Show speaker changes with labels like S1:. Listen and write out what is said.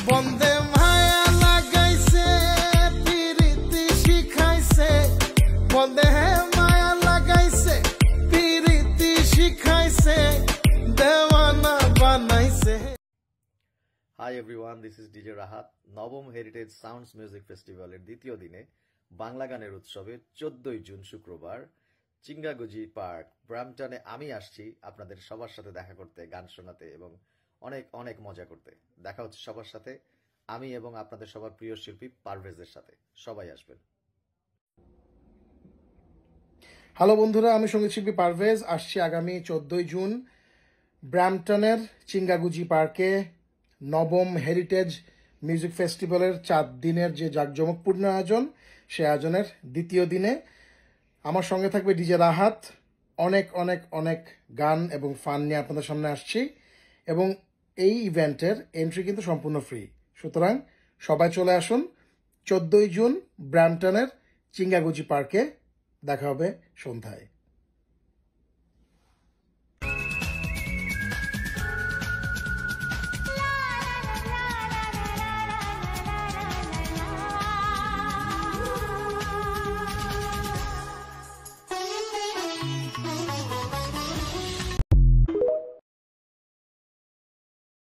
S1: বন্দে মায়া লাগাইছে পিরিতি শিখাইছে বন্দে মায়া লাগাইছে পিরিতি শিখাইছে দেওয়ানা বানাইছে।
S2: Hi everyone, this is DJ Rahat. নবম হেরিটেজ সাউন্ডস মিউজিক ফেস্টিভ্যালের দ্বিতীয় দিনে বাংলা গানের উৎসবে 14 জুন শুক্রবার চিঙ্গাগুজি পার্ক ব্রাম্পটনে আমি আসছি আপনাদের সবার সাথে দেখা করতে, গান শোনাতে এবং অনেক অনেক মজা করতে। দেখা হচ্ছে সবার সাথে, আমি এবং আপনাদের সবার প্রিয় শিল্পী পারভেজের সাথে। সবাই আসবেন।
S3: হ্যালো বন্ধুরা, আমি সঙ্গীত শিল্পী পারভেজ আসছি আগামী 14 জুন ব্রাম্পটনের চিঙ্গাগুজি পার্কে নবম হেরিটেজ মিউজিক ফেস্টিভ্যালের 4 দিনের যে জাঁকজমকপূর্ণ আয়োজন, সে আয়োজনের দ্বিতীয় দিনে আমার সঙ্গে থাকবে ডিজে রাহাত। অনেক অনেক অনেক গান এবং ফান নিয়ে আপনাদের সামনে আসছি এবং এই ইভেন্টের এন্ট্রি কিন্তু সম্পূর্ণ ফ্রি। সুতরাং সবাই চলে আসুন 14 জুন ব্রাম্পটনের চিঙ্গাগুজি পার্কে। দেখা হবে সন্ধ্যায়।